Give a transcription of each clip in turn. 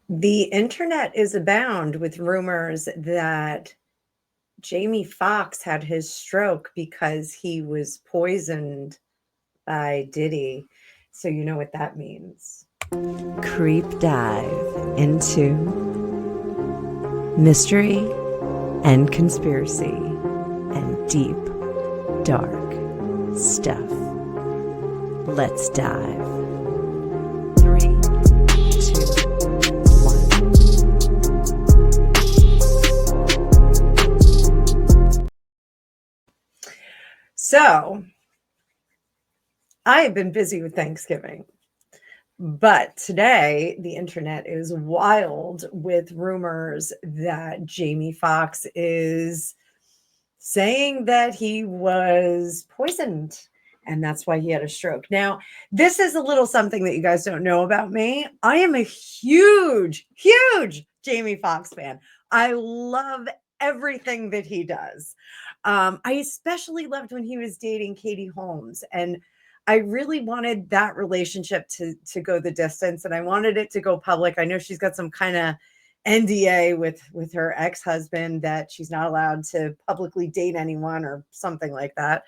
The internet is abound with rumors that Jamie Foxx had his stroke because he was poisoned by Diddy. So you know what that means. Creep dive into mystery and conspiracy and deep, dark stuff. Let's dive. 3, 2, 1. So, I have been busy with Thanksgiving, but today the internet is wild with rumors that Jamie Foxx is saying that he was poisoned and that's why he had a stroke. Now, this is a little something that you guys don't know about me. I am a huge, huge Jamie Foxx fan. I love everything that he does. I especially loved when he was dating Katie Holmes, and I really wanted that relationship to go the distance, and I wanted it to go public. I know she's got some kind of NDA with her ex-husband that she's not allowed to publicly date anyone or something like that.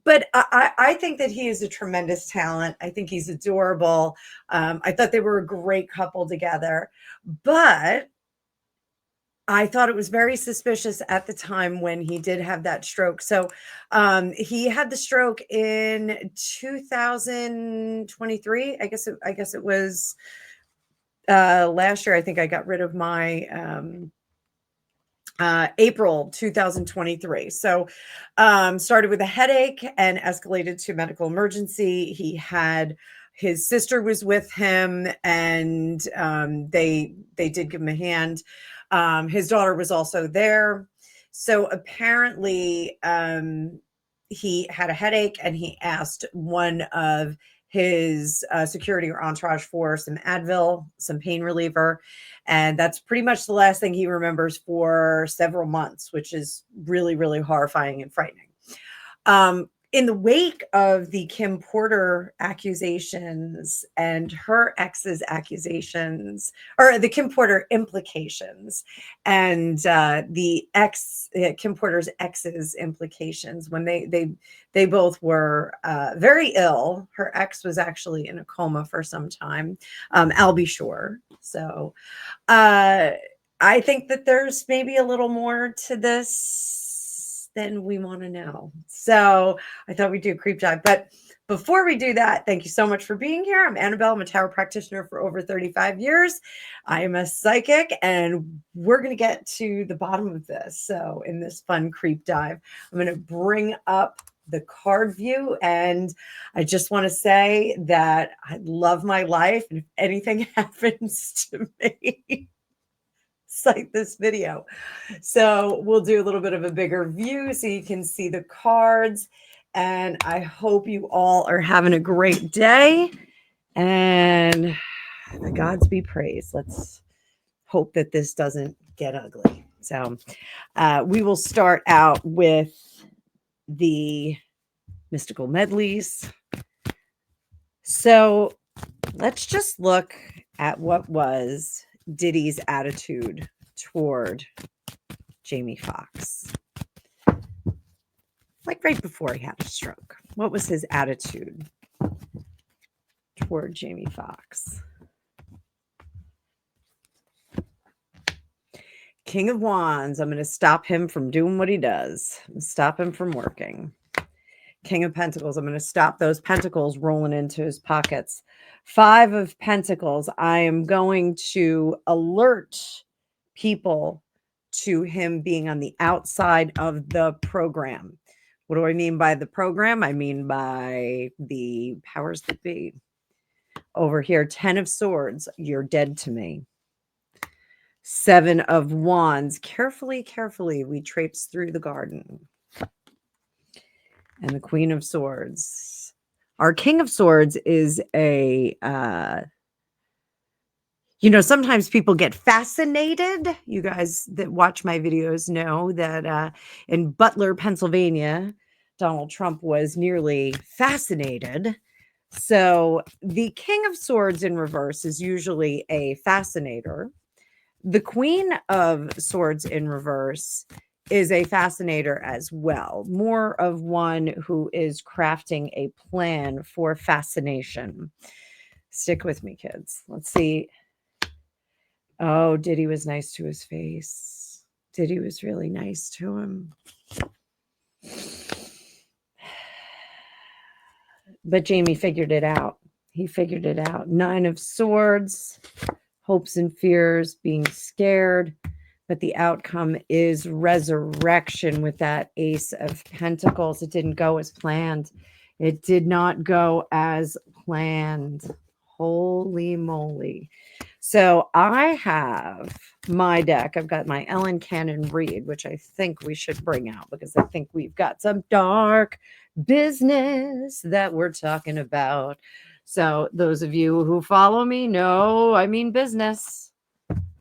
But I think that he is a tremendous talent. I think he's adorable. I thought they were a great couple together, but I thought it was very suspicious at the time when he did have that stroke. So he had the stroke in 2023. I guess it was last year. I think I got rid of my April 2023. So started with a headache and escalated to medical emergency. He had his sister was with him, and they did give him a hand. His daughter was also there. So apparently he had a headache, and he asked one of his security or entourage for some Advil, some pain reliever. And that's pretty much the last thing he remembers for several months, which is really, really horrifying and frightening. In the wake of the Kim Porter accusations and her ex's accusations, or the Kim Porter implications, and the Kim Porter's ex's implications, when they both were very ill. Her ex was actually in a coma for some time. I'll be sure. So I think that there's maybe a little more to this than we want to know. So I thought we'd do a creep dive. But before we do that, thank you so much for being here. I'm Annabelle. I'm a tarot practitioner for over 35 years. I am a psychic, and we're going to get to the bottom of this. So in this fun creep dive, I'm going to bring up the card view, and I just want to say that I love my life, and if anything happens to me, cite this video. So we'll do a little bit of a bigger view so you can see the cards, and I hope you all are having a great day, and the gods be praised. Let's hope that this doesn't get ugly. So we will start out with the mystical medleys. So let's just look at what was Diddy's attitude toward Jamie Foxx. Like right before he had a stroke. What was his attitude toward Jamie Foxx? King of Wands. I'm going to stop him from doing what he does. Stop him from working. King of Pentacles. I'm going to stop those pentacles rolling into his pockets. 5 of Pentacles. I am going to alert people to him being on the outside of the program. What do I mean by the program? I mean by the powers that be. Over here, 10 of Swords. You're dead to me. 7 of Wands. Carefully, carefully, we traipse through the garden. And the Queen of Swords. Our King of Swords is a, sometimes people get fascinated. You guys that watch my videos know that in Butler, Pennsylvania, Donald Trump was nearly fascinated So the King of Swords in reverse is usually a fascinator. The Queen of Swords in reverse is a fascinator as well, more of one who is crafting a plan for fascination. Stick with me, kids. Let's see. Oh, Diddy was nice to his face. Diddy was really nice to him. But Jamie figured it out. He figured it out. 9 of Swords, hopes and fears, being scared. But the outcome is resurrection with that Ace of Pentacles. It didn't go as planned. It did not go as planned. Holy moly. So I have my deck. I've got my Ellen Cannon Reed, which I think we should bring out because I think we've got some dark business that we're talking about. So those of you who follow me know I mean business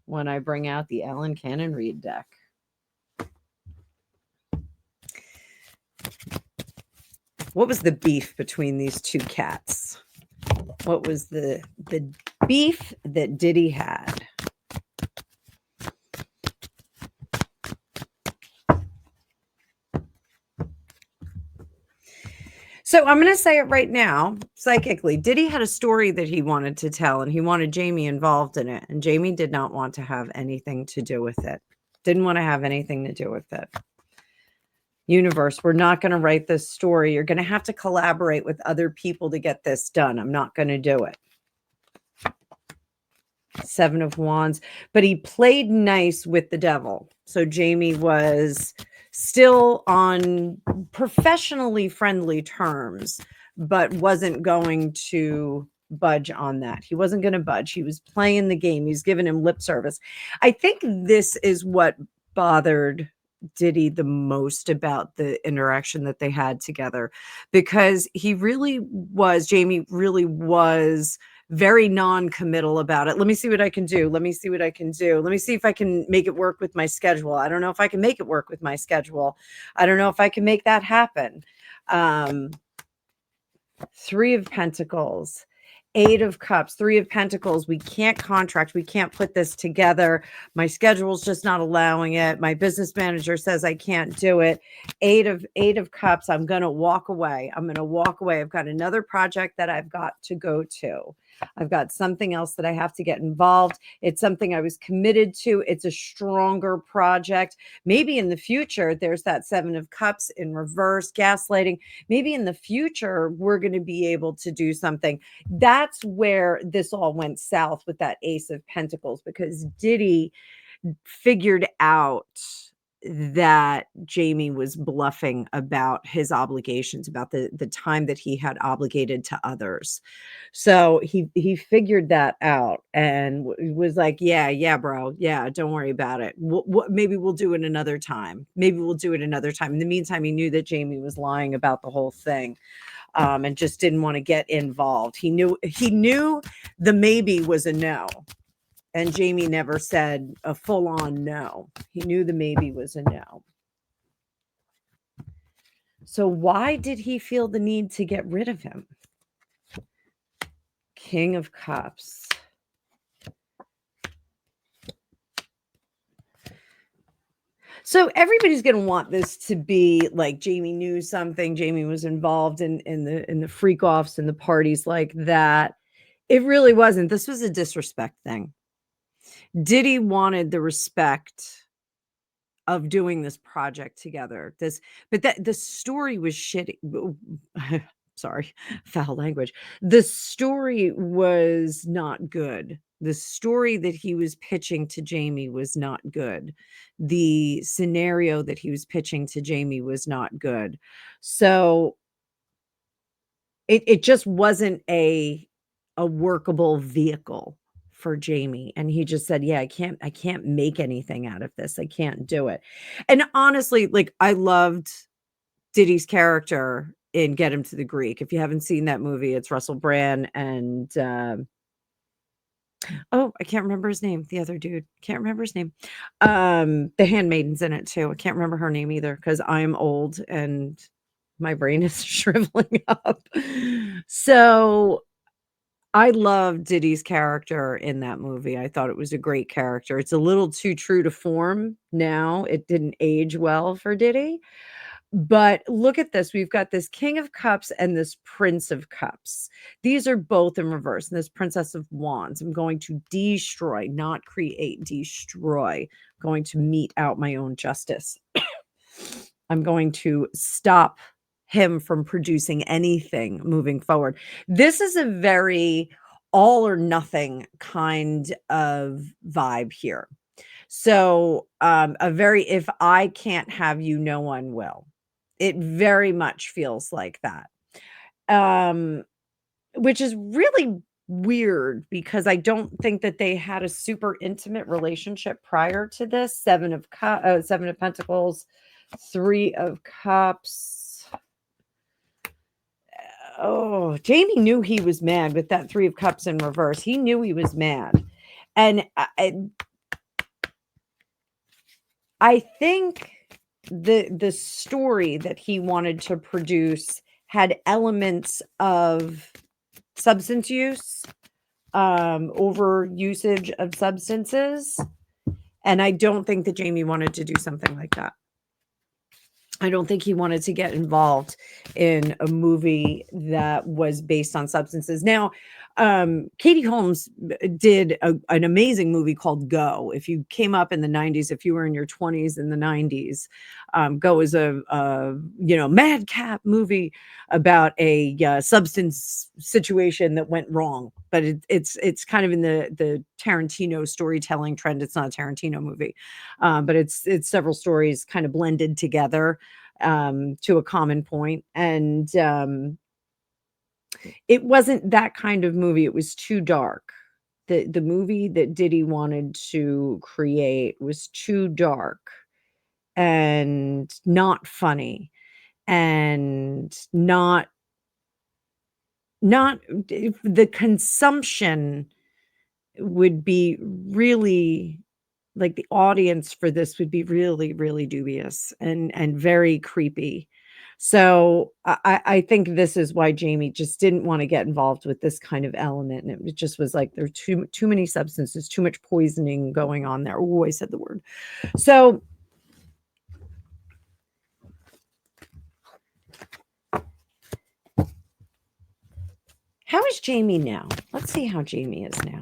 when I bring out the Ellen Cannon Reed deck. What was the beef between these two cats? What was the beef that Diddy had? So I'm going to say it right now, psychically. Diddy had a story that he wanted to tell, and he wanted Jamie involved in it. And Jamie did not want to have anything to do with it. Didn't want to have anything to do with it. Universe, we're not going to write this story. You're going to have to collaborate with other people to get this done. I'm not going to do it. 7 of Wands. But he played nice with the devil. So Jamie was still on professionally friendly terms, but wasn't going to budge on that. He wasn't going to budge. He was playing the game. He's giving him lip service. I think this is what bothered Diddy the most about the interaction that they had together, because he really was, Jamie really was very non-committal about it. Let me see what I can do. Let me see what I can do. Let me see if I can make it work with my schedule. I don't know if I can make it work with my schedule. I don't know if I can make that happen. 3 of Pentacles, 8 of Cups, 3 of Pentacles. We can't contract. We can't put this together. My schedule's just not allowing it. My business manager says I can't do it. 8 of Cups. I'm going to walk away. I'm going to walk away. I've got another project that I've got to go to. I've got something else that I have to get involved. It's something I was committed to. It's a stronger project. Maybe in the future, there's that 7 of Cups in reverse, gaslighting. Maybe in the future, we're going to be able to do something. That's where this all went south with that Ace of Pentacles, because Diddy figured out that Jamie was bluffing about his obligations, about the time that he had obligated to others. So he figured that out and was like, yeah, bro. Yeah, don't worry about it. Maybe we'll do it another time. Maybe we'll do it another time. In the meantime, he knew that Jamie was lying about the whole thing. And just didn't want to get involved. He knew the maybe was a no. And Jamie never said a full-on no. He knew the maybe was a no. So why did he feel the need to get rid of him? King of Cups. So everybody's going to want this to be like Jamie knew something. Jamie was involved in the freak offs and the parties like that. It really wasn't. This was a disrespect thing. Diddy wanted the respect of doing this project together. But the story was shitty. Sorry, foul language. The story was not good. The story that he was pitching to Jamie was not good. The scenario that he was pitching to Jamie was not good. So it just wasn't a workable vehicle for Jamie. And he just said, yeah, I can't make anything out of this. I can't do it. And honestly, like, I loved Diddy's character in Get Him to the Greek. If you haven't seen that movie, it's Russell Brand and I can't remember his name. The other dude, can't remember his name. The handmaiden's in it too. I can't remember her name either because I'm old and My brain is shriveling up. So I love Diddy's character in that movie. I thought it was a great character. It's a little too true to form now. It didn't age well for Diddy. But look at this. We've got this King of Cups and this Prince of Cups. These are both in reverse. And this Princess of Wands. I'm going to destroy, not create, destroy. Going to mete out my own justice. I'm going to stop him from producing anything moving forward. This is a very all or nothing kind of vibe here. So, a very if I can't have you, no one will. It very much feels like that. Which is really weird because I don't think that they had a super intimate relationship prior to this. Seven of Pentacles, Three of Cups. Oh, Jamie knew he was mad with that Three of Cups in reverse. He knew he was mad. And I think the story that he wanted to produce had elements of substance use, over usage of substances. And I don't think that Jamie wanted to do something like that. I don't think he wanted to get involved in a movie that was based on substances. Now, Katie Holmes did an amazing movie called Go. If you came up in the 90s, if you were in your 20s in the 90s, Go is a madcap movie about a substance situation that went wrong. But it's kind of in the Tarantino storytelling trend. It's not a Tarantino movie, but it's several stories kind of blended together to a common point. And it wasn't that kind of movie. It was too dark. The movie that Diddy wanted to create was too dark and not funny and not the consumption would be really like the audience for this would be really, really dubious and very creepy. So I think this is why Jamie just didn't want to get involved with this kind of element. And it just was like there's too many substances, too much poisoning going on there. Oh, I said the word. So how is Jamie now? Let's see how Jamie is now.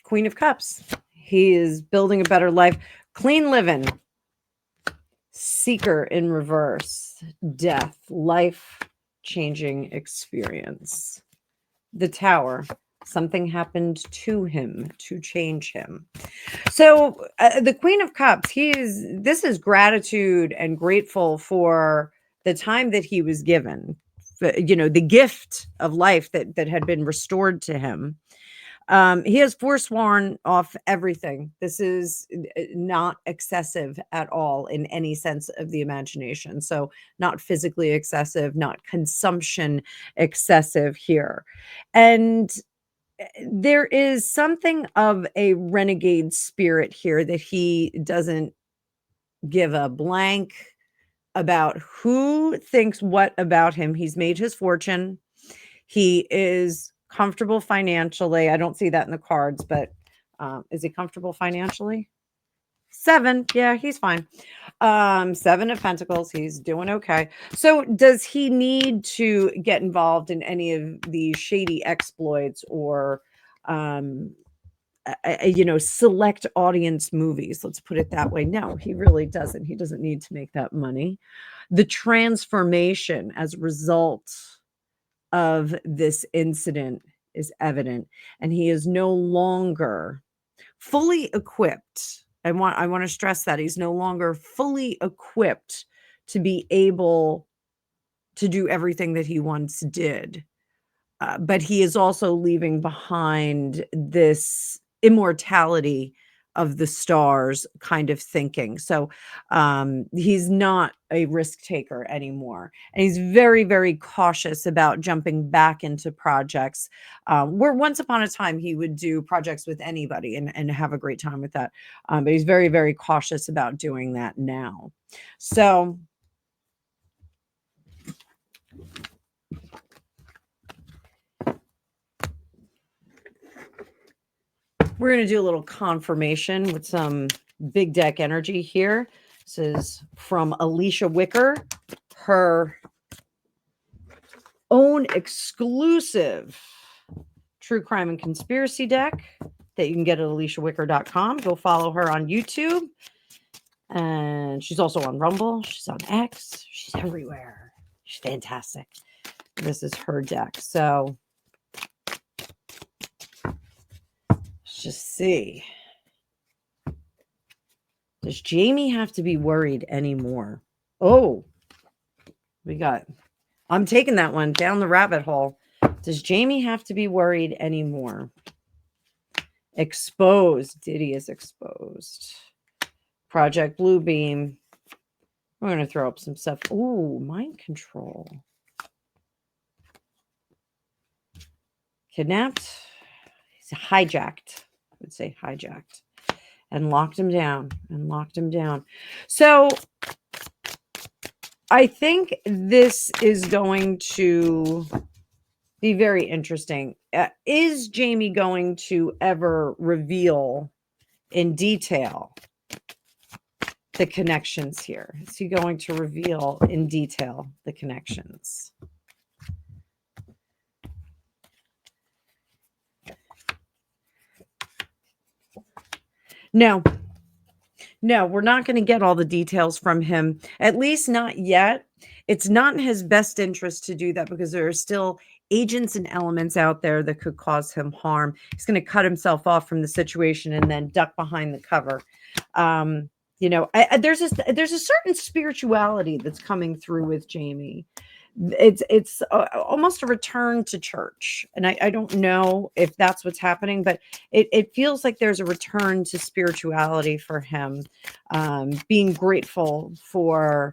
Queen of Cups. He is building a better life. Clean living. Seeker in reverse. Death. Life-changing experience. The Tower. Something happened to him to change him. So the Queen of Cups, this is gratitude and grateful for the time that he was given, the gift of life that had been restored to him. He has forsworn off everything. This is not excessive at all in any sense of the imagination. So not physically excessive, not consumption excessive here. And there is something of a renegade spirit here that he doesn't give a blank about who thinks what about him. He's made his fortune. He is comfortable financially. I don't see that in the cards, but is he comfortable financially? 7. Yeah, he's fine. 7 of Pentacles. He's doing okay. So does he need to get involved in any of these shady exploits or, select audience movies? Let's put it that way. No, he really doesn't. He doesn't need to make that money. The transformation as a result of this incident is evident, and he is no longer fully equipped. I want to stress that he's no longer fully equipped to be able to do everything that he once did. But he is also leaving behind this immortality of the stars kind of thinking. So he's not a risk taker anymore. And he's very, very cautious about jumping back into projects where once upon a time he would do projects with anybody and have a great time with that. But he's very, very cautious about doing that now. So we're going to do a little confirmation with some big deck energy here. This is from Alicia Wicker, her own exclusive true crime and conspiracy deck that you can get at aliciawicker.com. Go follow her on YouTube. And she's also on Rumble. She's on X. She's everywhere. She's fantastic. This is her deck. So let's just see. Does Jamie have to be worried anymore? Oh, I'm taking that one down the rabbit hole. Does Jamie have to be worried anymore? Exposed. Diddy is exposed. Project Bluebeam. We're going to throw up some stuff. Ooh, mind control. Kidnapped. He's hijacked. I would say hijacked. And locked him down. So I think this is going to be very interesting. Is Jamie going to ever reveal in detail the connections here? Is he going to reveal in detail the connections? No, we're not going to get all the details from him, at least not yet. It's not in his best interest to do that because there are still agents and elements out there that could cause him harm. He's going to cut himself off from the situation and then duck behind the cover. There's a certain spirituality that's coming through with Jamie. It's almost a return to church, and I don't know if that's what's happening, but it feels like there's a return to spirituality for him, being grateful for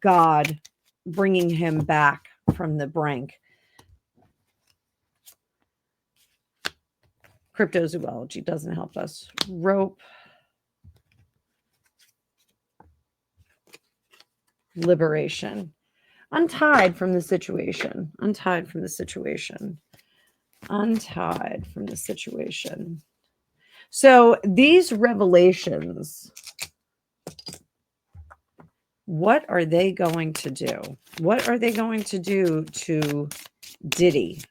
God bringing him back from the brink. Cryptozoology doesn't help us. Rope. Liberation. Untied from the situation. So these revelations, what are they going to do? What are they going to do to Diddy?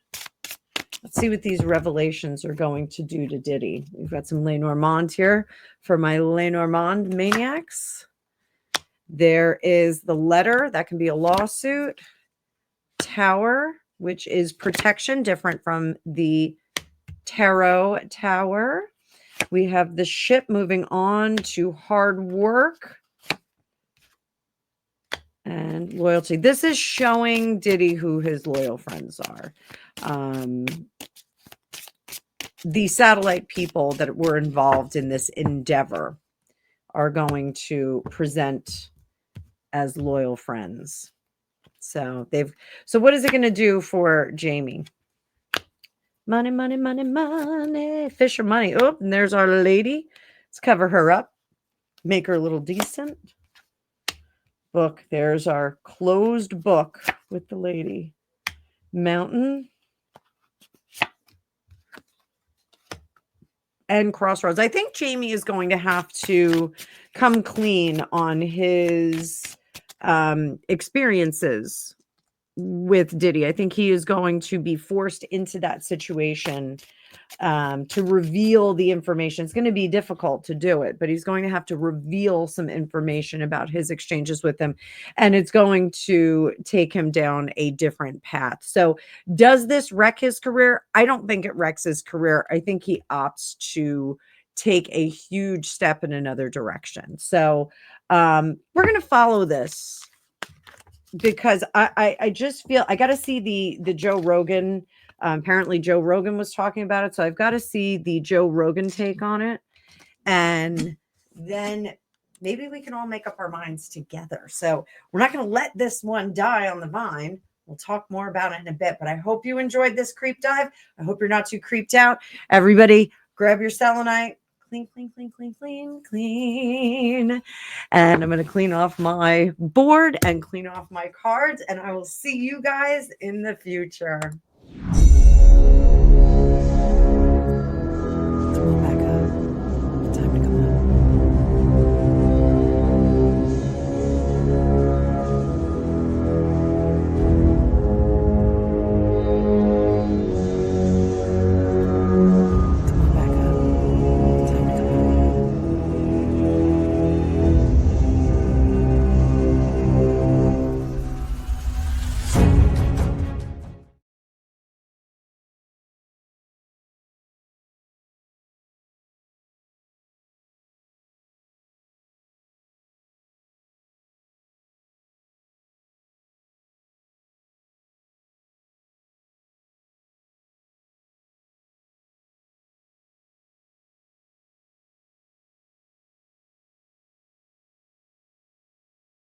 Let's see what these revelations are going to do to Diddy. We've got some Lenormand here for my Lenormand maniacs. There is the letter. That can be a lawsuit. Tower, which is protection, different from the tarot tower. We have the ship moving on to hard work and loyalty. This is showing Diddy who his loyal friends are. The satellite people that were involved in this endeavor are going to present as loyal friends. So what is it going to do for Jamie? Money, money, money, money. Fisher money. Oh, and there's our lady. Let's cover her up. Make her a little decent. Book. There's our closed book with the lady. Mountain. And crossroads. I think Jamie is going to have to come clean on his experiences with Diddy. I think he is going to be forced into that situation to reveal the information. It's going to be difficult to do it, but he's going to have to reveal some information about his exchanges with them, and it's going to take him down a different path. So does this wreck his career? I don't think it wrecks his career. I think he opts to take a huge step in another direction. So we're going to follow this because I just feel I got to see the Joe Rogan. Apparently Joe Rogan was talking about it. So I've got to see the Joe Rogan take on it. And then maybe we can all make up our minds together. So we're not going to let this one die on the vine. We'll talk more about it in a bit, but I hope you enjoyed this creep dive. I hope you're not too creeped out. Everybody, grab your selenite. Clean, clean, clean, clean, clean, clean. And I'm going to clean off my board and clean off my cards. And I will see you guys in the future.